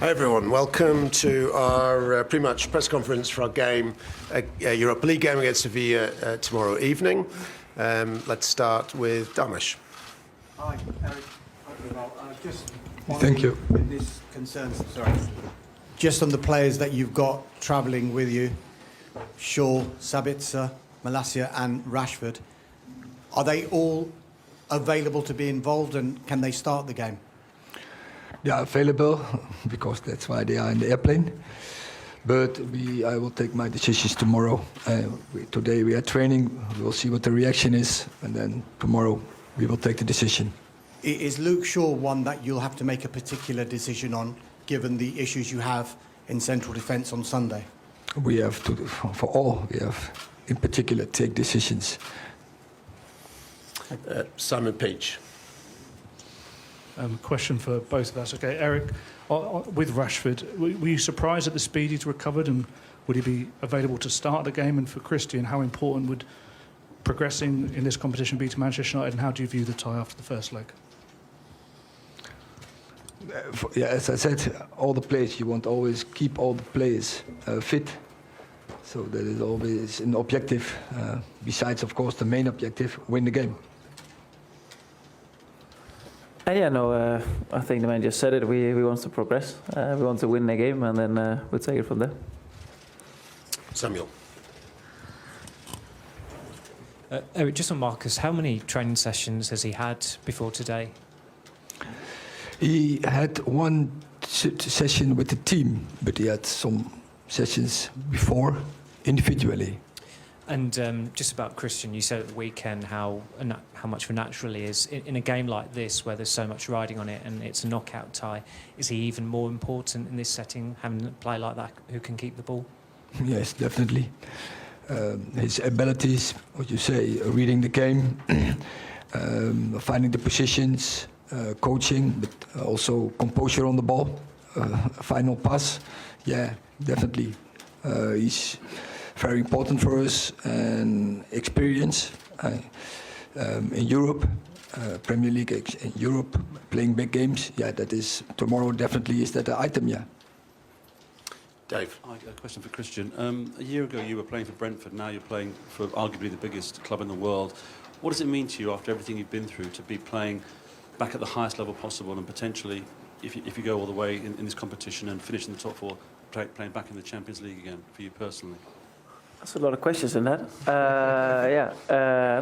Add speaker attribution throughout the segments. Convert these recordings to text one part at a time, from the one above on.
Speaker 1: Hi everyone, welcome to our pre-match press conference for our game, Europa League game against Sevilla tomorrow evening. Let's start with Damish.
Speaker 2: Hi, Eric.
Speaker 3: Thank you.
Speaker 2: With this concerns, sorry. Just on the players that you've got travelling with you, Shaw, Sabitzer, Malacia and Rashford, are they all available to be involved and can they start the game?
Speaker 3: They are available because that's why they are in the airplane. But I will take my decisions tomorrow. Today we are training. We will see what the reaction is, and then tomorrow we will take the decision.
Speaker 2: Is Luke Shaw one that you'll have to make a particular decision on, given the issues you have in central defence on Sunday?
Speaker 3: We have to, for all, we have in particular take decisions.
Speaker 1: Simon Peach.
Speaker 4: Question for both of us. Okay, Eric, with Rashford, were you surprised at the speed he's recovered, and would he be available to start the game? And for Christian, how important would progressing in this competition be to Manchester United, and how do you view the tie after the first leg?
Speaker 3: As I said, all the players, you want to always keep all the players fit. So that is always an objective, besides, of course, the main objective, win the game.
Speaker 5: I think the man just said it. We want to progress. We want to win the game, and then we'll take it from there.
Speaker 1: Samuel.
Speaker 6: Eric, just on Marcus, how many training sessions has he had before today?
Speaker 3: He had one session with the team, but he had some sessions before individually.
Speaker 6: And just about Christian, you said at the weekend how much of a natural he is. In a game like this, where there's so much riding on it and it's a knockout tie, is he even more important in this setting, having a player like that who can keep the ball?
Speaker 3: Yes, definitely. His abilities, what you say, reading the game, finding the positions, coaching, but also composure on the ball, final pass. Yeah, definitely. He's very important for us, and experience in Europe, Premier League in Europe, playing big games. Yeah, that is tomorrow. Definitely is that an item. Yeah.
Speaker 1: Dave.
Speaker 7: Hi, a question for Christian. A year ago you were playing for Brentford. Now you're playing for arguably the biggest club in the world. What does it mean to you after everything you've been through to be playing back at the highest level possible, and potentially, if you go all the way in this competition and finish in the top four, playing back in the Champions League again for you personally?
Speaker 5: That's a lot of questions in that.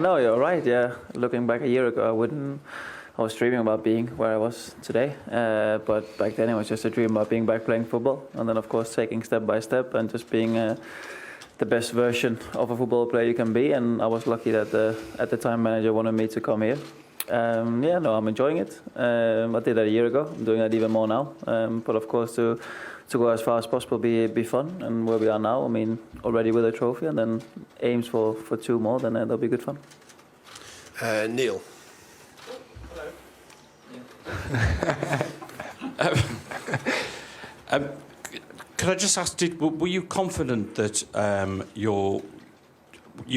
Speaker 5: No, you're right. Yeah, looking back a year ago, I was dreaming about being where I was today. But back then it was just a dream about being back playing football, and then of course taking step by step and just being the best version of a football player you can be. And I was lucky that at the time manager wanted me to come here. I'm enjoying it. I did that a year ago. I'm doing that even more now. But of course to go as far as possible be fun, and where we are now, I mean, already with a trophy, and then aims for two more, then that'll be good fun.
Speaker 1: Neil.
Speaker 8: Could I just ask, were you confident that you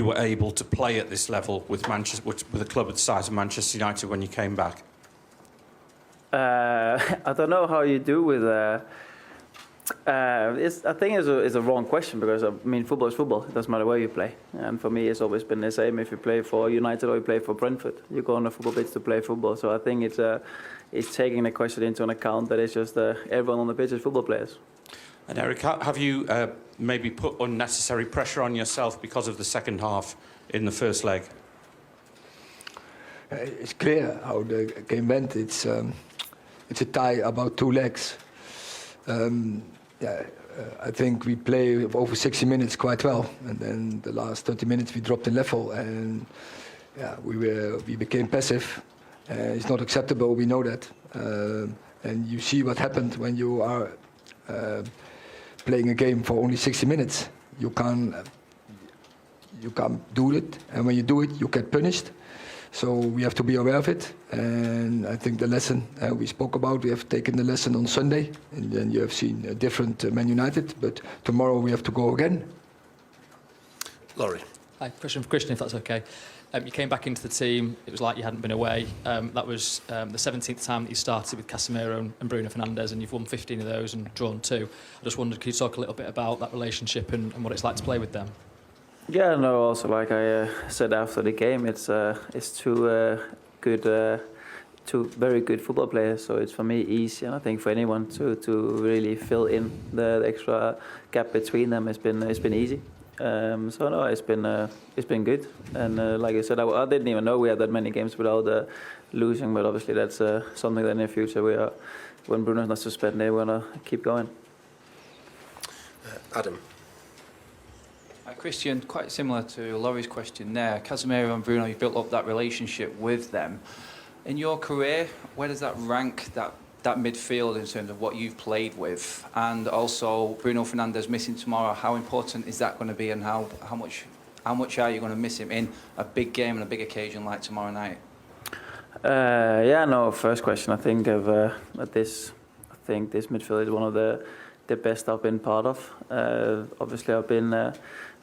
Speaker 8: were able to play at this level with a club of the size of Manchester United when you came back?
Speaker 5: I don't know how you do with. I think it's a wrong question, because I mean football is football. It doesn't matter where you play, and for me it's always been the same. If you play for United or you play for Brentford, you go on a football pitch to play football. So I think it's taking the question into an account that it's just everyone on the pitch is football players.
Speaker 8: And Eric, have you maybe put unnecessary pressure on yourself because of the second half in the first leg?
Speaker 3: It's clear how the game went. It's a tie about 2 legs. I think we play over 60 minutes quite well, and then the last 30 minutes we dropped in level, and we became passive. It's not acceptable. We know that, and you see what happened when you are playing a game for only 60 minutes. You can't do it, and when you do it, you get punished. So we have to be aware of it, and I think the lesson we spoke about, we have taken the lesson on Sunday, and then you have seen a different Man United, but tomorrow we have to go again.
Speaker 1: Laurie.
Speaker 9: Hi, question for Christian, if that's okay. You came back into the team. It was like you hadn't been away. That was the 17th time that you started with Casemiro and Bruno Fernandes, and you've won 15 of those and drawn 2. I just wondered, could you talk a little bit about that relationship and what it's like to play with them?
Speaker 5: Yeah, no. Also, like I said after the game, it's two very good football players. So it's for me easy, and I think for anyone to really fill in the extra gap between them. It's been easy. So no, it's been good. And like I said, I didn't even know we had that many games without losing. But obviously that's something that in the future when Bruno's not suspended, we're gonna keep going.
Speaker 1: Adam.
Speaker 10: Christian, quite similar to Laurie's question there. Casemiro and Bruno, you've built up that relationship with them. In your career, where does that rank that midfield in terms of what you've played with? And also Bruno Fernandes missing tomorrow, how important is that going to be, and how much are you going to miss him in a big game and a big occasion like tomorrow night?
Speaker 5: First question, I think this midfield is one of the best I've been part of. Obviously I've been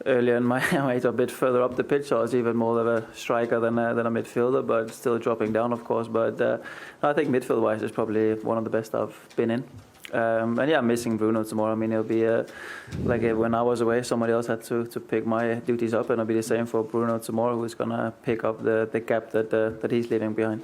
Speaker 5: earlier in my age a bit further up the pitch, so I was even more of a striker than a midfielder, but still dropping down, of course. But I think midfield-wise is probably one of the best I've been in. I'm missing Bruno tomorrow. I mean, it'll be when I was away, somebody else had to pick my duties up, and it'll be the same for Bruno tomorrow, who's gonna pick up the gap that he's leaving behind.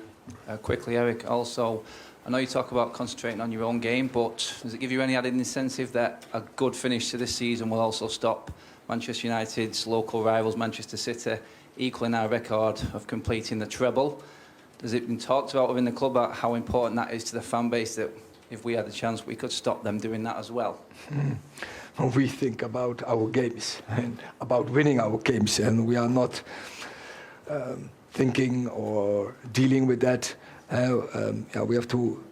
Speaker 10: Quickly, Erik, also, I know you talk about concentrating on your own game, but does it give you any added incentive that a good finish to this season will also stop Manchester United's local rivals, Manchester City, equaling our record of completing the treble? Has it been talked about within the club about how important that is to the fan base, that if we had the chance we could stop them doing that as well?
Speaker 3: We think about our games and about winning our games, and we are not thinking or dealing with that. We have to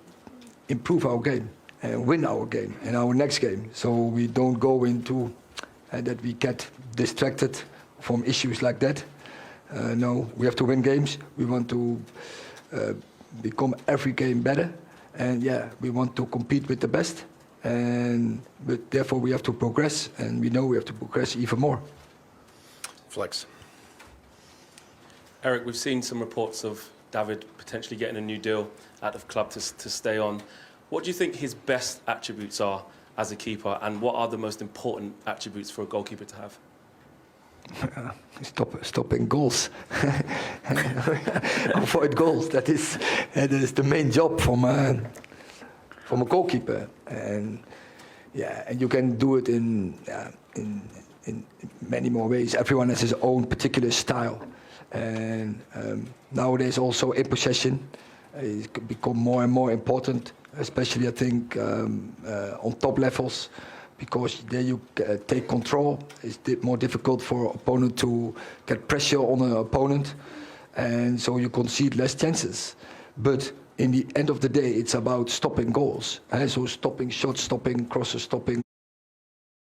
Speaker 3: improve our game and win our game and our next game, so we don't go into that we get distracted from issues like that. No, we have to win games. We want to become every game better, and we want to compete with the best. But therefore we have to progress, and we know we have to progress even more.
Speaker 1: Flex.
Speaker 11: Erik, we've seen some reports of David potentially getting a new deal out of club to stay on. What do you think his best attributes are as a keeper, and what are the most important attributes for a goalkeeper to have?
Speaker 3: Stopping goals. Avoid goals. That is the main job from a goalkeeper, and you can do it in many more ways. Everyone has his own particular style, and nowadays also in possession it's become more and more important, especially I think on top levels, because there you take control. It's more difficult for opponent to get pressure on an opponent, and so you concede less chances. But in the end of the day, it's about stopping goals. So stopping shots, stopping crosses, stopping